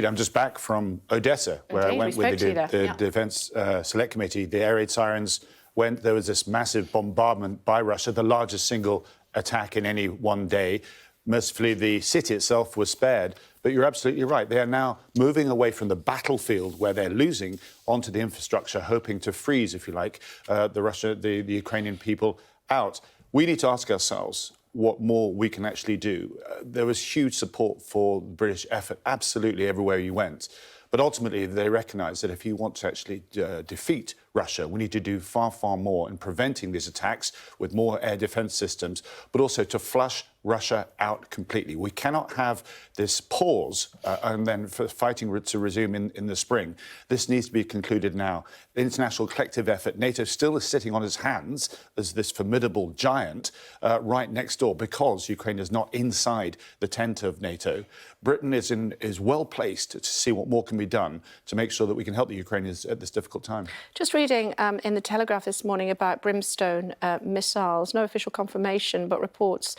I'm just back from Odessa, where I went with the Defence Select Committee. The air raid sirens went. There was this massive bombardment by Russia, the largest single attack in any one day. Mercifully, the city itself was spared. But you're absolutely right. They are now moving away from the battlefield where they're losing onto the infrastructure, hoping to freeze, if you like, the Ukrainian people out. We need to ask ourselves what more we can actually do. There was huge support for the British effort absolutely everywhere you went. But ultimately, they recognise that if you want to actually defeat Russia, we need to do far, far more in preventing these attacks with more air defence systems, but also to flush Russia out completely. We cannot have this pause and then for fighting to resume in the spring. This needs to be concluded now. The international collective effort, NATO still is sitting on its hands as this formidable giant right next door because Ukraine is not inside the tent of NATO. Britain is well placed to see what more can be done to make sure that we can help the Ukrainians at this difficult time. Just reading in the Telegraph this morning about Brimstone missiles, no official confirmation, but reports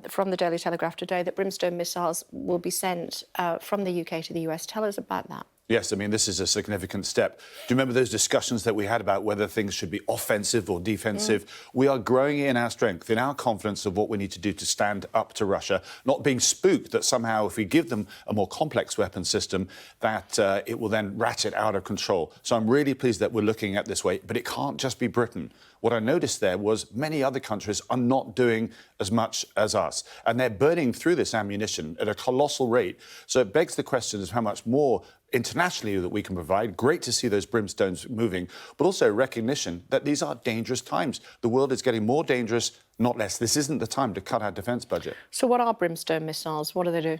from the Daily Telegraph today that Brimstone missiles will be sent from the UK to the US. Tell us about that. Yes, I mean, this is a significant step. Do you remember those discussions that we had about whether things should be offensive or defensive? We are growing in our strength, in our confidence of what we need to do to stand up to Russia, not being spooked that somehow if we give them a more complex weapon system, that it will then ratchet out of control. So I'm really pleased that we're looking at this way, but it can't just be Britain. What I noticed there was many other countries are not doing as much as us, and they're burning through this ammunition at a colossal rate. So it begs the question of how much more internationally that we can provide. Great to see those Brimstones moving, but also recognition that these are dangerous times. The world is getting more dangerous, not less. This isn't the time to cut our defence budget. So what are Brimstone missiles? What do they do?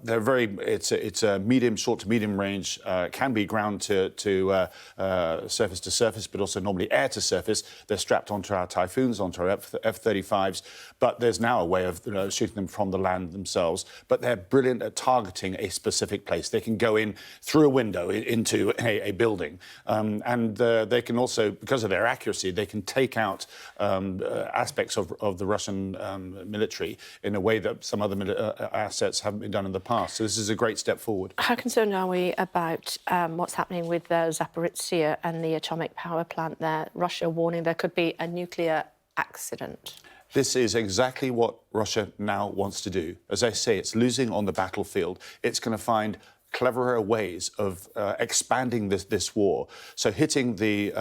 They're it's a medium, short to medium range, can be ground to surface to surface, but also normally air to surface. They're strapped onto our Typhoons, onto our F-35s, but there's now a way of shooting them from the land themselves. But they're brilliant at targeting a specific place. They can go in through a window into a building, and they can also, because of their accuracy, they can take out aspects of the Russian military in a way that some other assets haven't been done in the past. So this is a great step forward. How concerned are we about what's happening with Zaporizhzhia and the atomic power plant there? Russia warning there could be a nuclear accident. This is exactly what Russia now wants to do. As I say, it's losing on the battlefield. It's going to find cleverer ways of expanding this war. So hitting the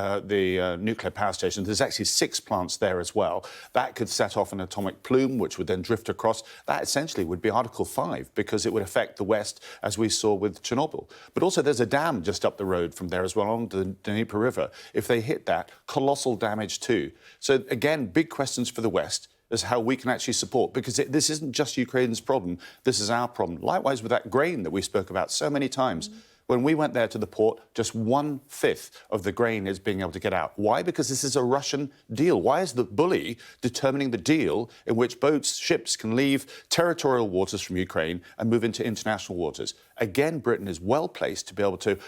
nuclear power stations, there's actually 6 plants there as well. That could set off an atomic plume, which would then drift across. That essentially would be Article 5, because it would affect the West, as we saw with Chernobyl. But also there's a dam just up the road from there as well, on the Dnieper River. If they hit that, colossal damage too. So again, big questions for the West as how we can actually support, because this isn't just Ukraine's problem, this is our problem. Likewise with that grain that we spoke about so many times. When we went there to the port, just 1/5 of the grain is being able to get out. Why? Because this is a Russian deal. Why is the bully determining the deal in which ships can leave territorial waters from Ukraine and move into international waters? Again, Britain is well placed to be able to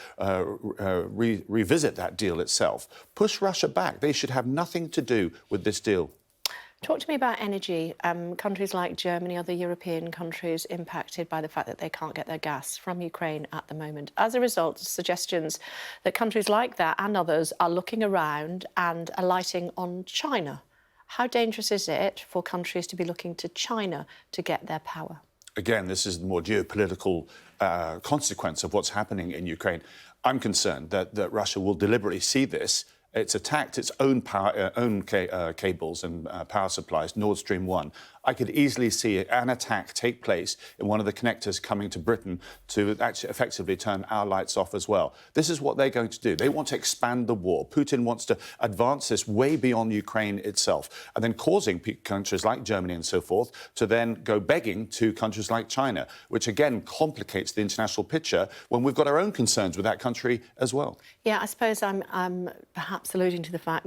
revisit that deal itself. Push Russia back. They should have nothing to do with this deal. Talk to me about energy. Countries like Germany, other European countries impacted by the fact that they can't get their gas from Ukraine at the moment. As a result, suggestions that countries like that and others are looking around and alighting on China. How dangerous is it for countries to be looking to China to get their power? Again, this is the more geopolitical consequence of what's happening in Ukraine. I'm concerned that Russia will deliberately see this. It's attacked its own cables and power supplies, Nord Stream 1. I could easily see an attack take place in one of the connectors coming to Britain to actually effectively turn our lights off as well. This is what they're going to do. They want to expand the war. Putin wants to advance this way beyond Ukraine itself, and then causing countries like Germany and so forth to then go begging to countries like China, which again complicates the international picture when we've got our own concerns with that country as well. Yeah, I suppose I'm perhaps alluding to the fact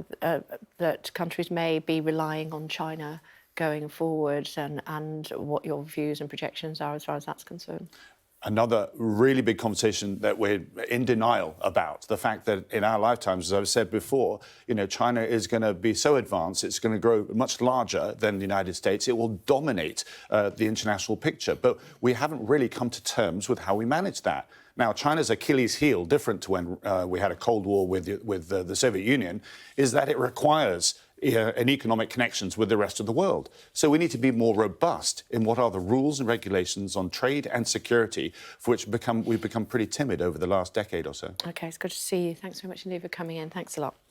that countries may be relying on China going forward, and what your views and projections are as far as that's concerned. another really big conversation that we're in denial about. The fact that in our lifetimes, as I've said before, China is going to be so advanced, it's going to grow much larger than the United States. It will dominate the international picture. But we haven't really come to terms with how we manage that. Now, China's Achilles heel, different to when we had a Cold War with the Soviet Union, is that it requires an economic connections with the rest of the world. So we need to be more robust in what are the rules and regulations on trade and security, for which we've become pretty timid over the last decade or so. OK, it's good to see you. Thanks very much indeed for coming in. Thanks a lot.